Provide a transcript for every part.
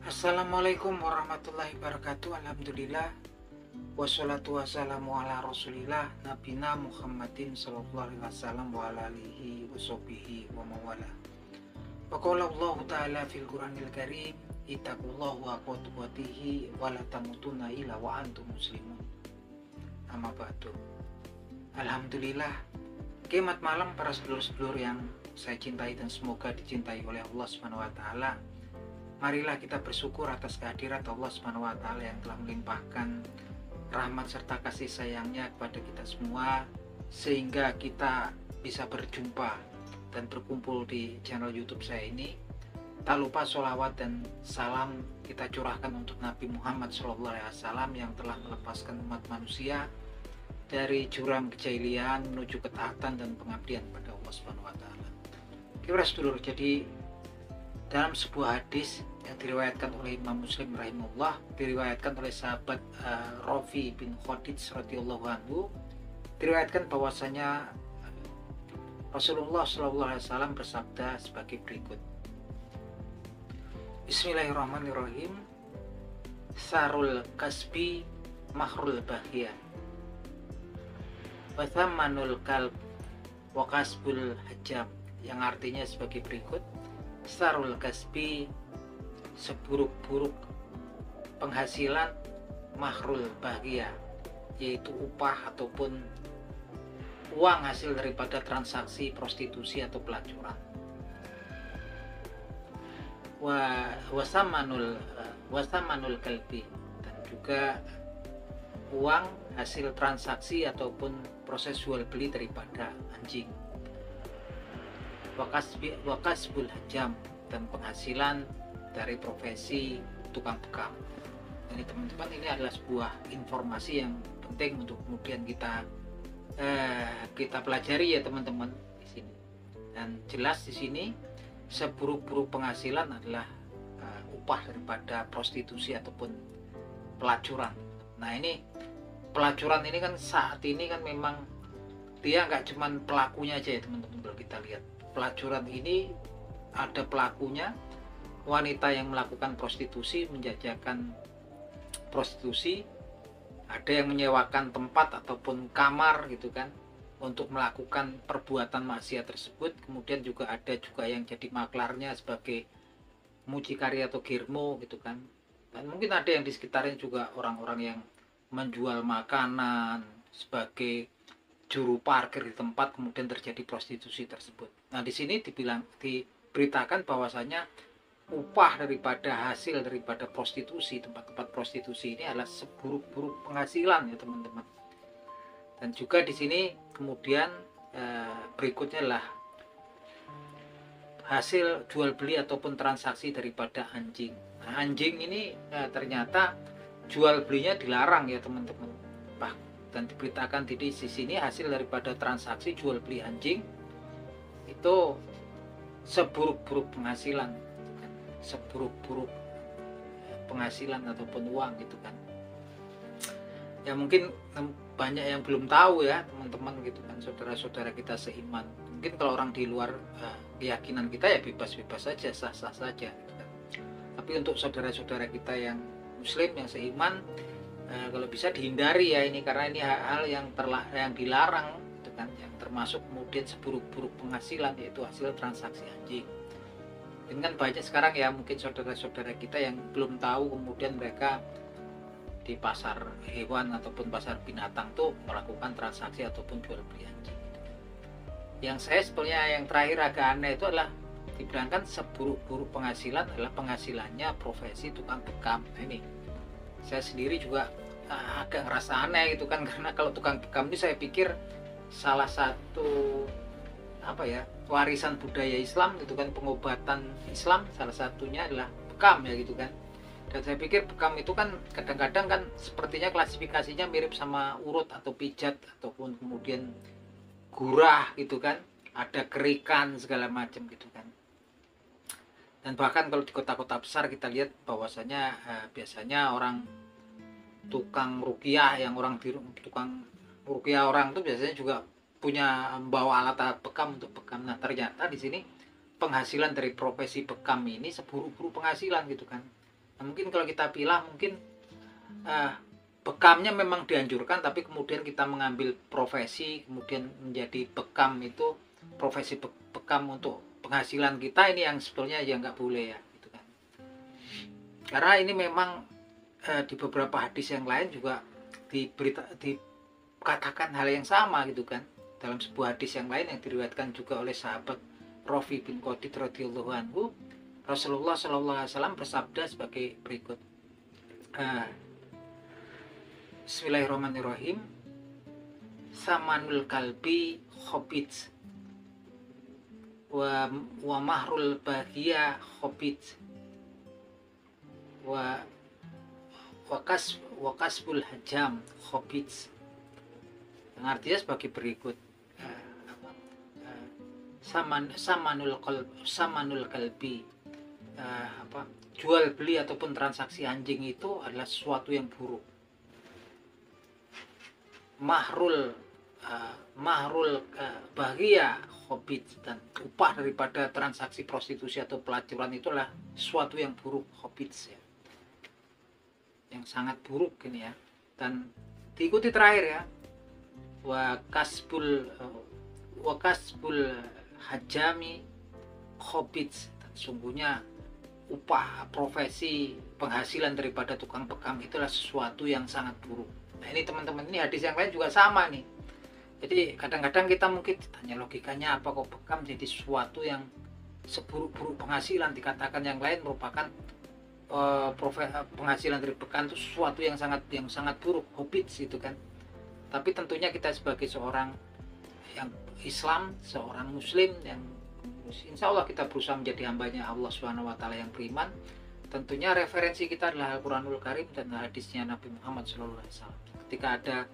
Assalamualaikum warahmatullahi wabarakatuh. Alhamdulillah wassalatu wassalamu ala rasulillah nabina Muhammadin sallallahu alaihi wasallam wa ala alihi washabihi wa mawala. Wa qala Allah ta'ala fil Qur'anil Karim ittaqullaha haqqa tuqatih wa la tamutunna illa wa antum muslimun. Amma ba'du. Alhamdulillah, kiamat malam para sedulur-sedulur yang saya cintai dan semoga dicintai oleh Allah Subhanahu wa taala. Marilah kita bersyukur atas kehadirat Allah Subhanahu wa taala yang telah melimpahkan rahmat serta kasih sayangnya kepada kita semua sehingga kita bisa berjumpa dan berkumpul di channel YouTube saya ini. Tak lupa sholawat dan salam kita curahkan untuk Nabi Muhammad SAW yang telah melepaskan umat manusia dari jurang kejahilian menuju ketaatan dan pengabdian pada Allah Subhanahu wa taala. Kira sedulur, jadi dalam sebuah hadis yang diriwayatkan oleh Imam Muslim rahimahullah, diriwayatkan oleh sahabat Rafi bin Khadij radhiyallahu anhu, diriwayatkan bahwasanya Rasulullah SAW bersabda sebagai berikut. Bismillahirrahmanirrahim. Sarul kasbi mahrul bahya wa thamanul kalb wa kasbul hajam, yang artinya sebagai berikut. Sarul kasbi, seburuk-buruk penghasilan, mahrul bahagia, yaitu upah ataupun uang hasil daripada transaksi prostitusi atau pelacuran. Wasamanul kalbi, dan juga uang hasil transaksi ataupun proses jual beli daripada anjing. Wakasbul hajam, dan penghasilan dari profesi tukang bekam. Ini teman-teman, ini adalah sebuah informasi yang penting untuk kemudian kita pelajari ya teman-teman di sini. Dan jelas di sini seburuk-buruk penghasilan adalah upah daripada prostitusi ataupun pelacuran. Nah, ini pelacuran ini kan saat ini kan memang dia nggak cuman pelakunya aja ya teman-teman. Kalau kita lihat pelacuran ini ada pelakunya, wanita yang melakukan prostitusi, menjajakan prostitusi, ada yang menyewakan tempat ataupun kamar gitu kan untuk melakukan perbuatan maksiat tersebut. Kemudian juga ada juga yang jadi maklarnya sebagai mucikari atau girmo gitu kan. Dan mungkin ada yang di sekitarnya juga orang-orang yang menjual makanan sebagai juru parkir di tempat, kemudian terjadi prostitusi tersebut. Nah, di sini diberitakan bahwasanya upah daripada hasil daripada prostitusi, tempat-tempat prostitusi ini adalah seburuk-buruk penghasilan ya teman-teman. Dan juga di sini kemudian berikutnya adalah hasil jual beli ataupun transaksi daripada anjing. Nah, anjing ini ternyata jual belinya dilarang ya teman-teman. Dan diberitakan di sini hasil daripada transaksi jual beli anjing itu seburuk-buruk penghasilan, seburuk-buruk penghasilan ataupun uang gitu kan. Ya mungkin banyak yang belum tahu ya teman-teman gitu kan, saudara-saudara kita seiman. Mungkin kalau orang di luar keyakinan kita ya bebas-bebas saja, sah-sah saja gitu kan. Tapi untuk saudara-saudara kita yang muslim yang seiman, kalau bisa dihindari ya ini, karena ini hal yang dilarang gitu kan, yang termasuk kemudian seburuk-buruk penghasilan yaitu hasil transaksi anjing. Ini kan banyak sekarang ya mungkin saudara-saudara kita yang belum tahu, kemudian mereka di pasar hewan ataupun pasar binatang tuh melakukan transaksi ataupun jual beli anjing gitu. Yang saya sebenarnya yang terakhir agak aneh itu adalah dibilangkan seburuk-buruk penghasilan adalah penghasilannya profesi tukang bekam. Nah, ini saya sendiri juga agak ngerasa aneh gitu kan, karena kalau tukang bekam ini saya pikir salah satu warisan budaya Islam gitu kan, pengobatan Islam salah satunya adalah bekam ya gitu kan. Dan saya pikir bekam itu kan kadang-kadang kan sepertinya klasifikasinya mirip sama urut atau pijat ataupun kemudian gurah gitu kan, ada kerikan segala macam gitu kan. Dan bahkan kalau di kota-kota besar kita lihat bahwasanya biasanya orang tukang ruqyah, tukang ruqyah orang itu biasanya juga punya membawa alat bekam untuk bekam. Nah, ternyata di sini penghasilan dari profesi bekam ini seburuk-buruk penghasilan gitu kan. Nah, mungkin kalau kita pilah mungkin bekamnya memang dianjurkan, tapi kemudian kita mengambil profesi kemudian menjadi bekam, itu profesi bekam untuk penghasilan kita, ini yang sebetulnya ya nggak boleh ya gitu kan. Karena ini memang di beberapa hadis yang lain juga dikatakan hal yang sama gitu kan. Dalam sebuah hadis yang lain yang diriwayatkan juga oleh sahabat Rafi bin Qadid radhiyallahu anhu, Rasulullah Shallallahu alaihi wasallam bersabda sebagai berikut. Bismillahirrahmanirrahim. Samanul kalbi khobit wa mahrul baghia khobit wa kasbul hajam khobit. Yang artinya sebagai berikut. Samanul kalbi, jual beli ataupun transaksi anjing itu adalah sesuatu yang buruk. Mahrul baghia khobit, dan upah daripada transaksi prostitusi atau pelacuran itulah sesuatu yang buruk, khobit ya, yang sangat buruk ini ya. Dan diikuti terakhir ya, wa kasbul hajami khobit, dan sungguhnya upah profesi penghasilan daripada tukang bekam itulah sesuatu yang sangat buruk. Nah ini teman-teman, ini hadis yang lain juga sama nih. Jadi kadang-kadang kita mungkin tanya logikanya apa kok bekam jadi sesuatu yang seburuk-buruk penghasilan, dikatakan yang lain merupakan penghasilan dari bekam itu sesuatu yang sangat buruk, hobbits itu kan. Tapi tentunya kita sebagai seorang yang Islam, seorang Muslim yang insya Allah kita berusaha menjadi hambanya Allah Subhanahu Wa Taala yang beriman. Tentunya referensi kita adalah Al-Quranul Karim dan hadisnya Nabi Muhammad SAW. Ketika ada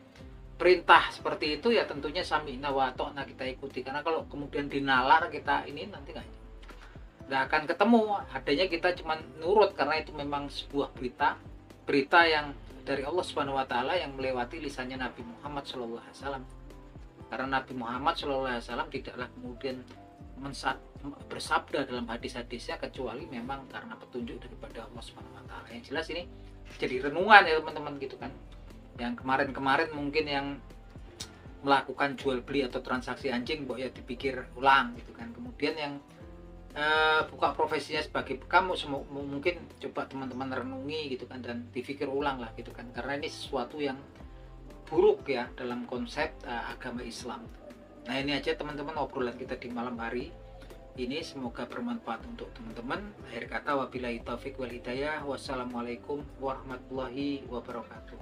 perintah seperti itu ya tentunya sami'na wa ata'na kita ikuti. Karena kalau kemudian dinalar kita ini nanti nggak akan ketemu. Adanya kita cuma nurut karena itu memang sebuah berita yang dari Allah Subhanahu Wa Taala yang melewati lisannya Nabi Muhammad SAW. Karena Nabi Muhammad SAW tidaklah kemudian bersabda dalam hadis-hadisnya kecuali memang karena petunjuk daripada Allah Subhanahu Wa Taala. Yang jelas ini jadi renungan ya teman-teman gitu kan. Yang kemarin-kemarin mungkin yang melakukan jual beli atau transaksi anjing ya dipikir ulang gitu kan. Kemudian yang buka profesinya sebagai bekam mungkin coba teman-teman renungi gitu kan, dan dipikir ulang lah gitu kan, karena ini sesuatu yang buruk ya dalam konsep agama Islam. Nah ini aja teman-teman obrolan kita di malam hari ini, semoga bermanfaat untuk teman-teman. Akhir kata wabillahi taufik wal hidayah, wassalamualaikum warahmatullahi wabarakatuh.